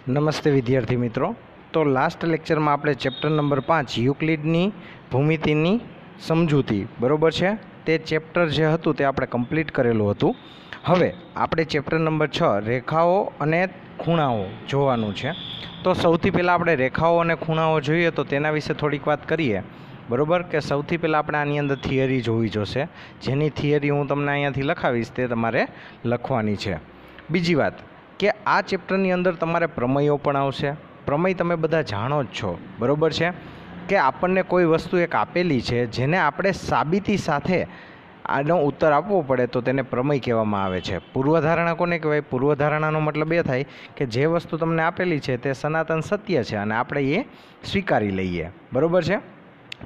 નમસ્તે વિદ્યાર્થી મિત્રો। તો લાસ્ટ લેક્ચરમાં આપણે ચેપ્ટર નંબર 5 યુક્લિડની ભૂમિતિની સમજૂતી બરોબર છે તે ચેપ્ટર જે હતું તે આપણે કમ્પ્લીટ કરેલું હતું। હવે આપણે ચેપ્ટર નંબર 6 રેખાઓ અને ખૂણાઓ જોવાનું છે। તો સૌથી પહેલાં આપણે રેખાઓ અને ખૂણાઓ જોઈએ તો તેના વિશે થોડીક વાત કરીએ બરોબર કે સૌથી પહેલાં આપણે આની અંદર થિયરી જોવી જોશે, જેની થિયરી હું તમને અહીંયાથી લખાવીશ તે તમારે લખવાની છે। બીજી વાત કે આ ચેપ્ટરની અંદર તમારે પ્રમેયો પણ આવશે। પ્રમેય તમે બધા જાણો જ છો બરોબર છે કે આપણને કોઈ વસ્તુ એક આપેલી છે જેને આપણે સાબિતી સાથે આનો ઉત્તર આપવો પડે તો તેને પ્રમેય કહેવામાં આવે છે। પૂર્વધારણા કોને કહેવાય? પૂર્વધારણાનો મતલબ એ થાય કે જે વસ્તુ તમને આપેલી છે તે સનાતન સત્ય છે અને આપણે એ સ્વીકારી લઈએ બરોબર છે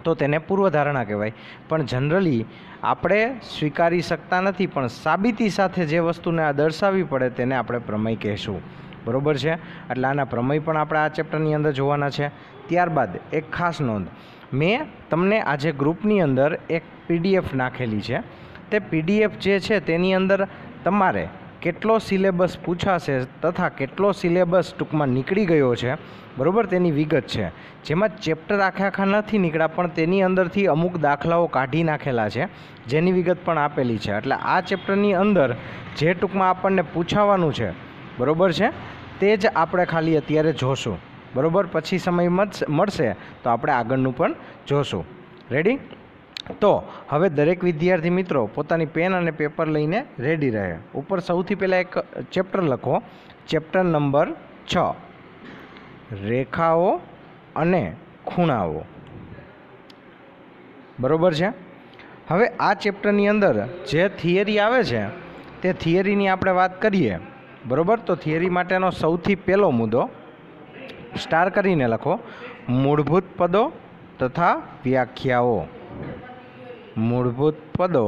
તો તેને પૂર્વધારણા કહેવાય। પણ જનરલી આપણે સ્વીકારી શકતા નથી પણ સાબિતી સાથે જે વસ્તુને આ દર્શાવવી પડે તેને આપણે પ્રમેય કહેશું બરોબર છે। એટલે આના પ્રમેય પણ આપણે આ ચેપ્ટરની અંદર જોવાના છે। ત્યારબાદ એક ખાસ નોંધ, મેં તમને આજે ગ્રુપની અંદર એક PDF નાખેલી છે। તે PDF જે છે તેની અંદર તમારે કેટલો સિલેબસ પૂછાશે તથા કેટલો સિલેબસ ટૂંકમાં નીકળી ગયો છે બરોબર તેની વિગત છે, જેમાં ચેપ્ટર આખા નથી નીકળ્યા પણ તેની અંદરથી અમુક દાખલાઓ કાઢી નાખેલા છે જેની વિગત પણ આપેલી છે। એટલે આ ચેપ્ટરની અંદર જે ટૂંકમાં આપણને પૂછાવાનું છે બરોબર છે તે જ આપણે ખાલી અત્યારે જોશું બરોબર। પછી સમય મળશે તો આપણે આગળનું પણ જોશું। રેડી? તો હવે દરેક વિદ્યાર્થી મિત્રો પોતાની પેન અને પેપર લઈને રેડી રહે। ઉપર સૌથી પહેલાં એક ચેપ્ટર લખો, ચેપ્ટર નંબર 6 રેખાઓ અને ખૂણાઓ બરોબર છે। હવે આ ચેપ્ટરની અંદર જે થિયરી આવે છે તે થિયરીની આપણે વાત કરીએ બરોબર। તો થિયરી માટેનો સૌથી પહેલો મુદ્દો સ્ટાર કરીને લખો, મૂળભૂત પદો તથા વ્યાખ્યાઓ। મૂળભૂત પદો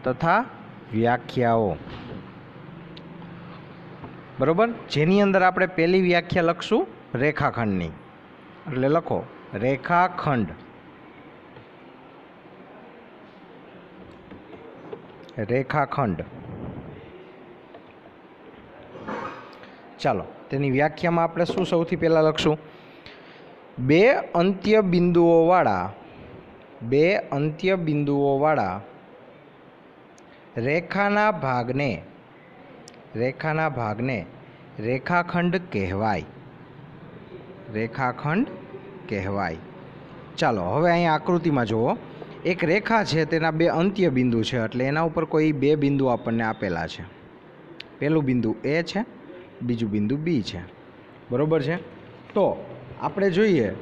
તથા વ્યાખ્યાઓ બરોબર, જેની અંદર આપણે પહેલી વ્યાખ્યા લખશું રેખાખંડની। એટલે લખો રેખાખંડ। રેખાખંડ ચાલો તેની વ્યાખ્યામાં આપણે શું સૌથી પહેલાં લખશું? બે અંત્ય બિંદુઓવાળા રેખાના ભાગને રેખાખંડ કહેવાય। રેખાખંડ કહેવાય। ચાલો હવે અહીંયા આકૃતિમાં જુઓ, એક રેખા છે તેના બે અંત્ય બિંદુ છે એટલે એના ઉપર કોઈ બે બિંદુ આપણને આપેલા છે। પહેલું બિંદુ A છે, બીજું બિંદુ B છે બરોબર છે। તો આપણે જોઈએ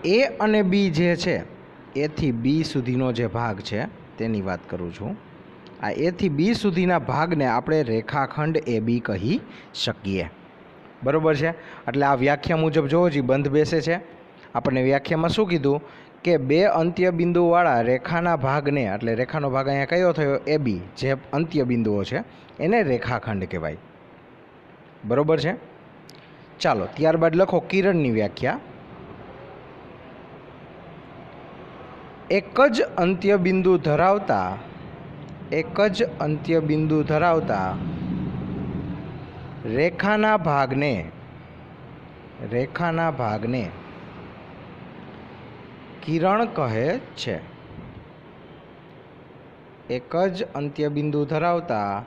A અને B જે છે A થી B સુધીનો જે ભાગ છે તેની વાત કરું છું। આ A થી B સુધીના ભાગને આપણે રેખાખંડ AB કહી શકીએ બરોબર છે। એટલે આ વ્યાખ્યા મુજબ જોવો જ બંધ બેસે છે। આપણને વ્યાખ્યામાં શું કીધું કે બે અંત્ય બિંદુવાળા રેખાના ભાગને, એટલે રેખાનો ભાગ અહીંયા કયો થયો? AB, જે અંત્ય બિંદુઓ છે એને રેખાખંડ કહેવાય બરોબર છે। ચાલો ત્યારબાદ લખો કિરણની વ્યાખ્યા, એક જ અંત્ય બિંદુ ધરાવતા રેખાના ભાગને કિરણ કહે છે। એક જ અંત્ય બિંદુ ધરાવતા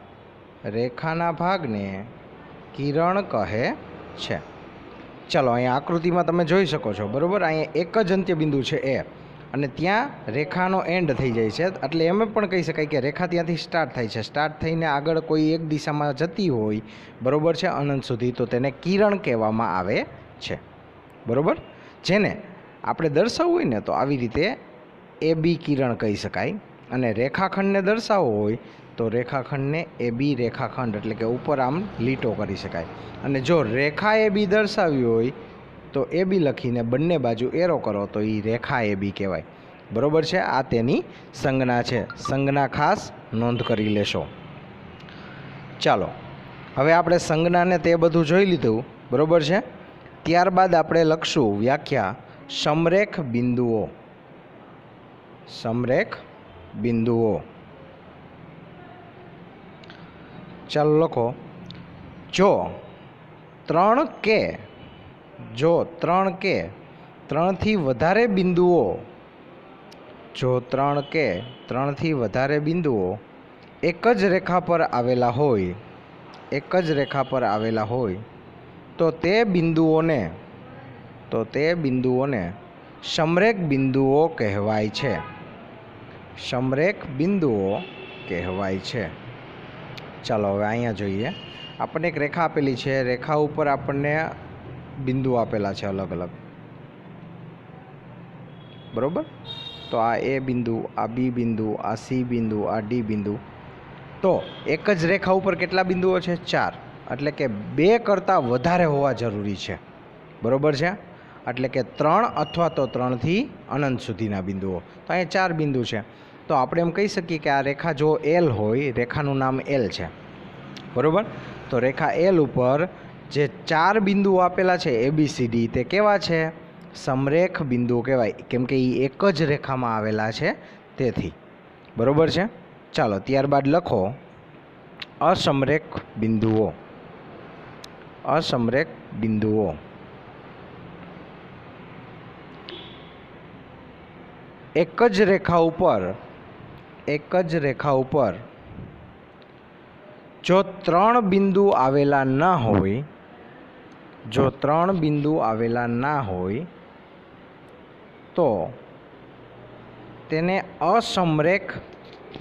રેખાના ભાગને કિરણ કહે છે। ચાલો અહીંયા આકૃતિમાં તમે જોઈ શકો છો બરોબર। અહીંયા એક જ અંત્ય બિંદુ છે એ અને ત્યાં રેખાનો એન્ડ થઈ જાય છે એટલે એમ પણ કહી શકાય કે રેખા ત્યાંથી સ્ટાર્ટ થાય છે। સ્ટાર્ટ થઈને આગળ કોઈ એક દિશામાં જતી હોય બરોબર છે અનંત સુધી તો તેને કિરણ કહેવામાં આવે છે બરોબર। જેને આપણે દર્શાવવું હોય ને તો આવી રીતે AB કિરણ કહી શકાય અને રેખાખંડને દર્શાવવો હોય તો રેખાખંડને AB રેખાખંડ એટલે કે ઉપર આમ લીટો કરી શકાય। અને જો રેખા AB દર્શાવવી હોય તો AB લખીને બંને બાજુ એરો કરો તો એ રેખા AB કહેવાય બરોબર છે। આ તેની સંજ્ઞા છે, સંજ્ઞા ખાસ નોંધ કરી લેશો। ચાલો હવે આપણે સંજ્ઞાને તે બધું જોઈ લીધું બરોબર છે। ત્યારબાદ આપણે લખશું વ્યાખ્યા, સમરેખ બિંદુઓ। ચાલો લખો, જો 3 કે જો 3 કે 3 થી વધારે બિંદુઓ જો 3 કે 3 થી વધારે બિંદુઓ એક જ રેખા પર આવેલા હોય તો તે બિંદુઓને સમરેખ બિંદુઓ કહેવાય છે. સમરેખ બિંદુઓ કહેવાય છે. ચાલો હવે અહીંયા જોઈએ. આપણને એક રેખા આપેલી છે. રેખા ઉપર આપણને બિંદુ આપેલા છે અલગ અલગ, બરોબર. તો આ એ બિંદુ, આ બી બિંદુ, આ સી બિંદુ, આ ડી બિંદુ. તો એક જ રેખા ઉપર કેટલા બિંદુઓ છે? 4. એટલે કે 2 કરતાં વધારે હોવા જરૂરી છે, બરોબર છે. એટલે કે 3 અથવા તો 3 થી અનંત સુધીના બિંદુઓ. તો અહીંયા 4 બિંદુ છે. તો આપણે એમ કહી શકીએ કે આ રેખા જો એલ હોય, રેખાનું નામ એલ છે, બરોબર. તો રેખા એલ ઉપર જે 4 બિંદુઓ આપેલા છે ABCD, તે કેવા છે? સમરેખ બિંદુઓ કહેવાય, કેમ કે એ એક જ રેખામાં આવેલા છે તેથી, બરોબર છે. ચાલો ત્યારબાદ લખો અસમરેખ બિંદુઓ. અસમરેખ બિંદુઓ એક જ રેખા ઉપર જો 3 બિંદુ આવેલા ના હોય તો તેને અસમરેખ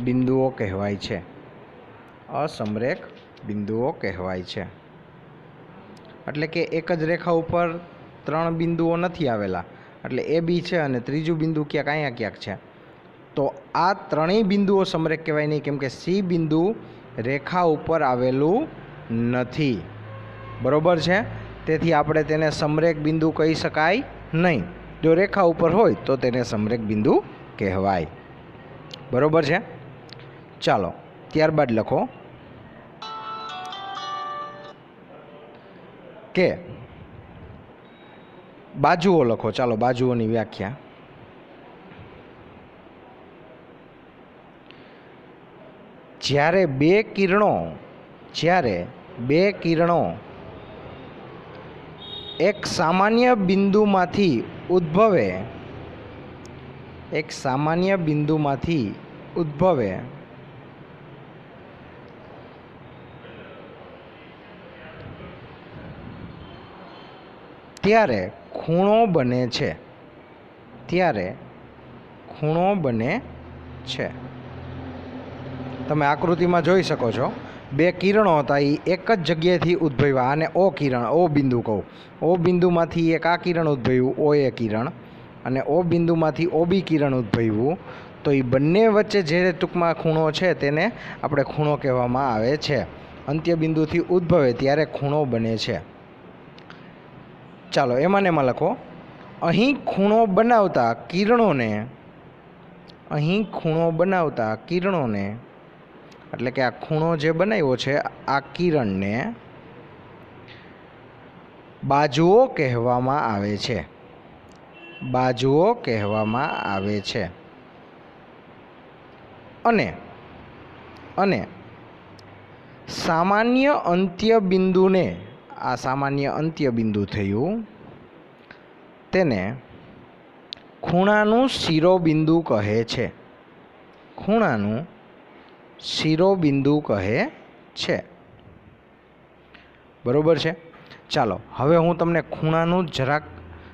બિંદુઓ કહેવાય છે. અસમરેખ બિંદુઓ કહેવાય છે. એટલે કે એક જ રેખા ઉપર 3 બિંદુઓ નથી આવેલા, એટલે એ બી છે અને ત્રીજું બિંદુ અહીંયા ક્યાંક છે. તો આ ત્રણેય બિંદુઓ સમરેખ કહેવાય નહીં, કેમ કે સી બિંદુ રેખા ઉપર આવેલું નથી, બરોબર છે. તેથી આપણે તેને સમરેખ બિંદુ કહી શકાય નહીં. જો રેખા ઉપર હોય તો તેને સમરેખ બિંદુ કહેવાય, બરોબર છે. ચાલો ત્યારબાદ લખો કે બાજુઓ લખો. ચાલો બાજુઓની વ્યાખ્યા. જ્યારે બે કિરણો એક સામાન્ય બિંદુમાંથી ઉદ્ભવે ત્યારે ખૂણો બને છે. તમે આકૃતિમાં જોઈ શકો છો, 2 કિરણો હતા, એ એક જ જગ્યાએથી ઉદ્ભવ્યા. આને ઓ કિરણ, ઓ બિંદુ કહું. ઓ બિંદુમાંથી એક આ કિરણ ઉદ્ભવ્યું, ઓ એ કિરણ, અને ઓ બિંદુમાંથી ઓ બી કિરણ ઉદ્ભવ્યું. તો એ બંને વચ્ચે જે ટૂંકમાં ખૂણો છે તેને આપણે ખૂણો કહેવામાં આવે છે. અંત્ય બિંદુથી ઉદ્ભવે ત્યારે ખૂણો બને છે. ચાલો એમાં લખો અહીં ખૂણો બનાવતા કિરણોને એટલે કે આ ખૂણો જે બનાવ્યો છે આ કિરણને બાજુઓ કહેવામાં આવે છે. અને સામાન્ય અંત્ય બિંદુને, આ સામાન્ય અંત્ય બિંદુ થયું, તેને ખૂણાનું શિરોબિંદુ કહે છે. બરોબર છે. ચાલો હવે હું તમને ખૂણાનું જરાક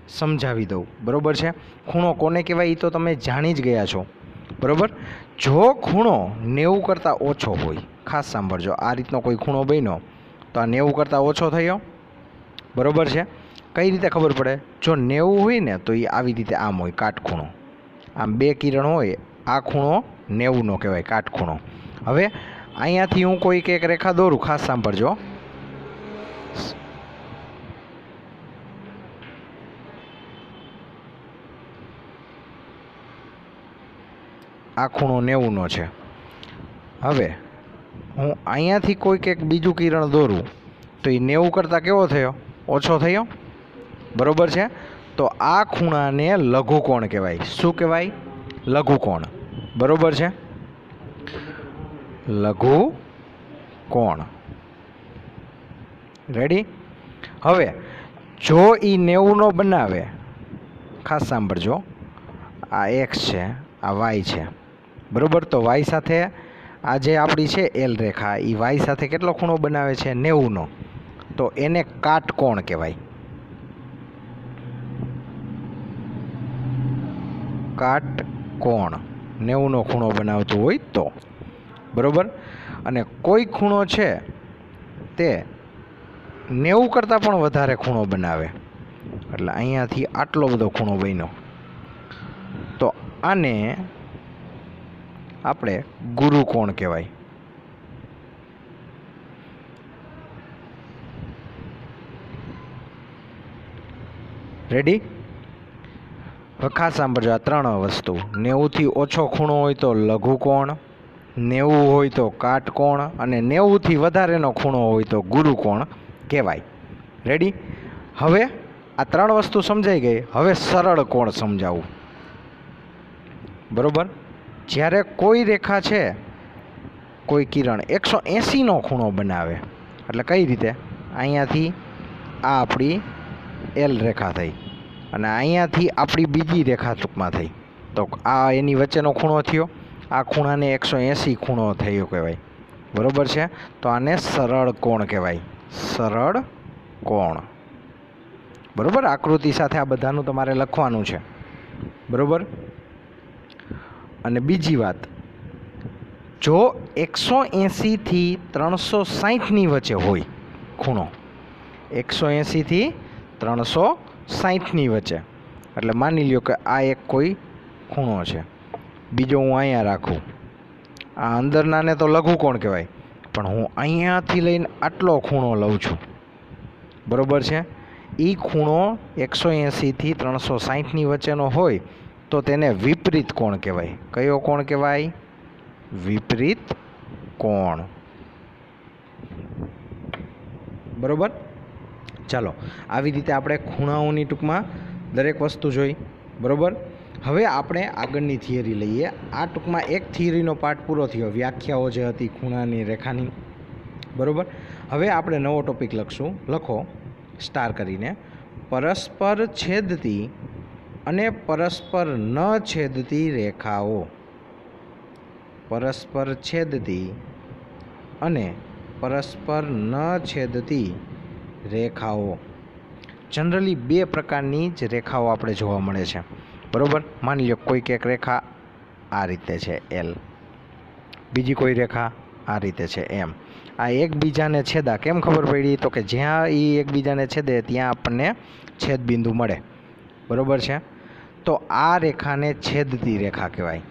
સમજાવી દઉં, બરોબર છે. ખૂણો કોને કહેવાય એ તો તમે જાણી જ ગયા છો, બરોબર. જો ખૂણો 90 કરતાં ઓછો હોય, ખાસ સાંભળજો, આ રીતનો કોઈ ખૂણો બન્યો તો આ 90 કરતાં ઓછો થયો, બરોબર છે. કઈ રીતે ખબર પડે? જો 90 હોય ને તો એ આવી રીતે આમ હોય, કાટખૂણો. આમ 2 કિરણ હોય, આ ખૂણો 90નો કહેવાય, કાટખૂણો. હવે અહીંયાથી હું કોઈક એક રેખા દોરું, ખાસ સાંભળજો. આ ખૂણો 90નો છે. હવે હું અહીંયાથી કોઈક એક બીજું કિરણ દોરું તો એ 90 કરતાં કેવો થયો? ઓછો થયો, બરોબર છે. તો આ ખૂણાને લઘુકોણ કહેવાય. શું કહેવાય? લઘુકોણ, બરોબર છે. લઘુકોણ, રેડી. હવે જો એ 90 બનાવે, ખાસ સાંભળજો, આ એક્સ છે, આ વાય છે, બરાબર. તો વાય સાથે આ જે આપણી છે એલ રેખા, એ વાય સાથે કેટલો ખૂણો બનાવે છે? 90નો. તો એને કાટકોણ કહેવાય. કાટકોણ 90નો ખૂણો બનાવતું હોય તો, બરાબર. અને કોઈ ખૂણો છે તે 90 કરતાં પણ વધારે ખૂણો બનાવે, એટલે અહીંયાથી આટલો બધો ખૂણો બન્યો, તો આને આપણે ગુરુકોણ કહેવાય. રેડી? હવે ખાસ સાંભળજો આ ત્રણ વસ્તુ. 90થી ઓછો ખૂણો હોય તો લઘુકોણ, 90 હોય તો કાટકોણ, અને 90થી વધારેનો ખૂણો હોય તો ગુરુકોણ કહેવાય. રેડી? હવે આ ત્રણ વસ્તુ સમજાઈ ગઈ. હવે સરળ કોણ સમજાવું. બરોબર. જ્યારે કોઈ રેખા છે, કોઈ કિરણ 180નો ખૂણો બનાવે, એટલે કઈ રીતે? અહીંયાથી આ આપણી એલ રેખા થઈ, અને અહીંયાથી આપણી બીજી રેખા ટૂંકમાં થઈ, તો આ એની વચ્ચેનો ખૂણો થયો. આ ખૂણાને 180 ખૂણો થયો કહેવાય. બરોબર છે? તો આને સરળ કોણ કહેવાય. સરળ કોણ. બરોબર. આકૃતિ સાથે આ બધાનું તમારે લખવાનું છે. બરોબર. અને બીજી વાત, જો 180થી 360ની વચ્ચે હોય ખૂણો, 180થી 360ની વચ્ચે, એટલે માની લ્યો કે આ એક કોઈ ખૂણો છે, બીજો હું અહીંયા રાખું, આ અંદરનાને તો લઘુકોણ કહેવાય, પણ હું અહીંયાથી લઈને આટલો ખૂણો લઉં છું, બરોબર છે? એ ખૂણો 180થી 360ની વચ્ચેનો હોય તો તેને વિપરીત કોણ કહેવાય. કયો કોણ કહેવાય? વિપરીત કોણ. બરોબર. ચાલો, આવી રીતે આપણે ખૂણાઓની ટૂંકમાં દરેક વસ્તુ જોઈ. બરોબર. હવે આપણે આગળની થિયરી લઈએ. આ ટૂંકમાં એક થિયરીનો પાર્ટ પૂરો થયો, વ્યાખ્યાઓ જે હતી ખૂણાની, રેખાની. બરોબર. હવે આપણે નવો ટોપિક લખશું. લખો સ્ટાર કરીને. પરસ્પર છેદતી અને પરસ્પર ન છેદતી રેખાઓ. પરસ્પર છેદતી અને પરસ્પર ન છેદતી રેખાઓ. જનરલી બે પ્રકારની જ રેખાઓ આપણે જોવા મળે છે. બરોબર. માની લો કોઈક એક રેખા આ રીતે છે એલ, બીજી કોઈ રેખા આ રીતે છે એમ. આ એકબીજાને છેદા. કેમ ખબર પડી? તો કે જ્યાં એ એકબીજાને છેદે ત્યાં આપણને છેદ બિંદુ મળે. બરોબર છે? તો આ રેખાને છેદતી રેખા કહેવાય.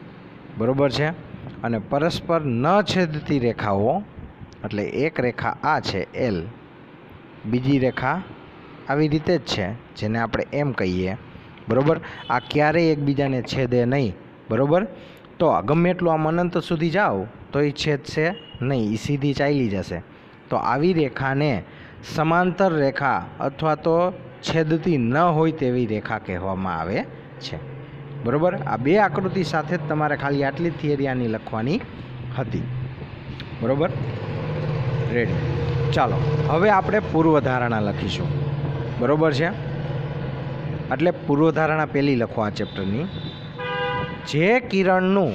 બરોબર છે? અને પરસ્પર ન છેદતી રેખાઓ, એટલે એક રેખા આ છે એલ, બીજી રેખા આવી રીતે જ છે, જેને આપણે એમ કહીએ. બરોબર. આ ક્યારેય એકબીજાને છેદે નહીં. બરોબર. તો ગમે એટલું આમ અનંત સુધી જાઓ તો એ છેદશે નહીં, એ સીધી ચાલી જશે. તો આવી રેખાને સમાંતર રેખા અથવા તો છેદતી ન હોય તેવી રેખા કહેવામાં આવે છે. બરોબર. આ બે આકૃતિ સાથે જ તમારે ખાલી આટલી થિયરી આની લખવાની હતી. બરોબર. રેડી. ચાલો, હવે આપણે પૂર્વધારણા લખીશું. બરોબર છે? એટલે પૂર્વધારણા પહેલી લખો આ ચેપ્ટરની. જે કિરણનું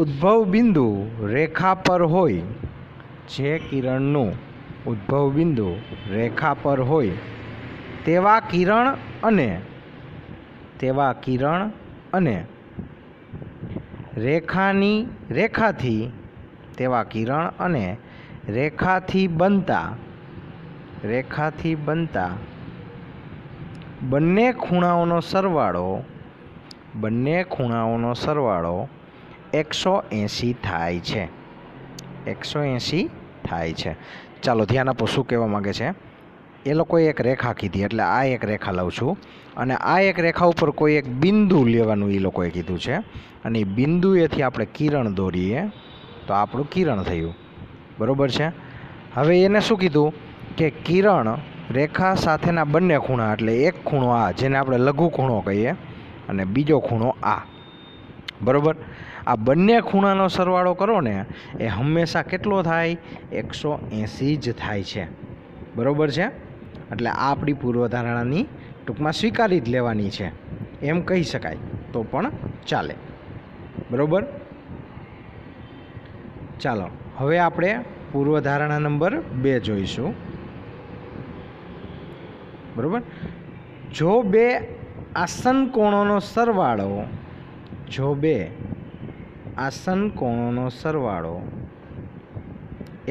ઉદ્ભવ બિંદુ રેખા પર હોય, જે કિરણનું ઉદ્ભવ બિંદુ રેખા પર હોય તેવા કિરણ અને રેખાથી બનતા બંને ખૂણાઓનો સરવાળો 180 થાય છે. 180 થાય છે. ચાલો ધ્યાન આપો શું કહેવા માગે છે. એ લોકોએ એક રેખા કીધી, એટલે આ એક રેખા લઉં છું, અને આ એક રેખા ઉપર કોઈ એક બિંદુ લેવાનું એ લોકોએ કીધું છે, અને એ બિંદુએથી આપણે કિરણ દોરીએ તો આપણું કિરણ થયું. બરોબર છે? હવે એને શું કીધું કે કિરણ રેખા સાથેના બંને ખૂણા, એટલે એક ખૂણો આ જેને આપણે લઘુ ખૂણો કહીએ, અને બીજો ખૂણો આ. બરોબર. આ બંને ખૂણાનો સરવાળો કરો ને એ હંમેશા કેટલો થાય? 180 જ થાય છે, બરાબર છે. એટલે આ આપણી પૂર્વધારણાની ટૂંકમાં સ્વીકારી જ લેવાની છે એમ કહી શકાય તો પણ ચાલે, બરાબર. ચાલો હવે આપણે પૂર્વધારણા નંબર 2 જોઈશું, બરાબર. જો બે આસન કોણોનો સરવાળો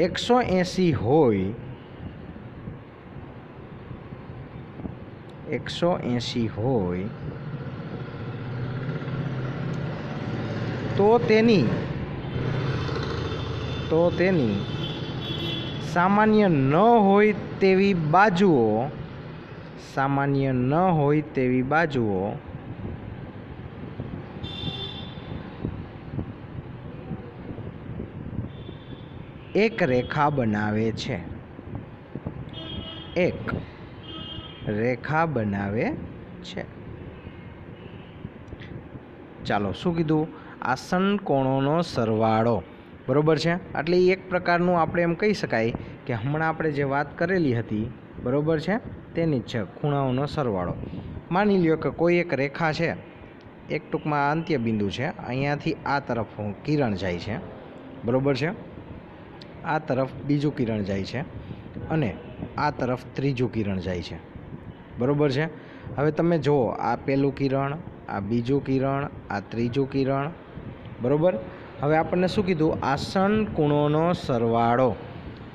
180 હોય 180 હોય તો તેની સામાન્ય ન હોય તેવી બાજુઓ એક રેખા બનાવે છે. ચાલો શું કીધું? આસન કોણોનો સરવાળો, બરાબર છે. એટલે એક પ્રકારનું આપણે એમ કહી શકાય કે હમણાં આપણે જે વાત કરેલી હતી, બરાબર છે, તેની જ છે ખૂણાઓનો સરવાળો. માની લ્યો કે કોઈ એક રેખા છે, એક ટૂંકમાં અંત્ય બિંદુ છે, અહીંયાથી આ તરફ કિરણ જાય છે, બરાબર છે, આ તરફ બીજું કિરણ જાય છે અને આ તરફ ત્રીજું કિરણ જાય છે, બરાબર છે. હવે તમે જુઓ, આ પહેલું કિરણ, આ બીજું કિરણ, આ ત્રીજું કિરણ, બરાબર. હવે આપણને શું કીધું? આસન કોણોનો સરવાળો.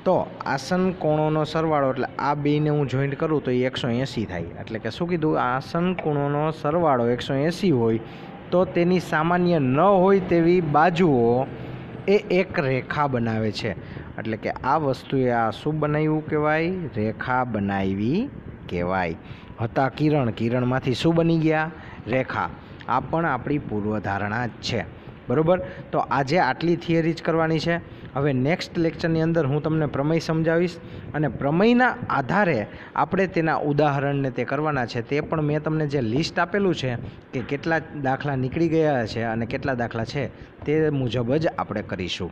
તો આસન કોણોનો સરવાળો એટલે આ બેને હું જોઈન્ટ કરું તો એ 180 થાય. એટલે કે શું કીધું? આસન કોણોનો સરવાળો 180 હોય તો તેની સામાન્ય ન હોય તેવી બાજુઓ એ એક રેખા બનાવે છે. એટલે કે આ વસ્તુએ આ શું બનાવ્યું કહેવાય? રેખા બનાવી કહેવાય. હતા કિરણમાંથી શું બની ગયા? રેખા. આ પણ આપણી પૂર્વધારણા જ છે, બરાબર. તો આજે આટલી થિયરી જ કરવાની છે. હવે નેક્સ્ટ લેક્ચરની અંદર હું તમને પ્રમેય સમજાવીશ અને પ્રમેયના આધારે આપણે તેના ઉદાહરણને તે કરવાના છે. તે પણ મેં તમને જે લિસ્ટ આપેલું છે કે કેટલા દાખલા નીકળી ગયા છે અને કેટલા દાખલા છે તે મુજબ જ આપણે કરીશું.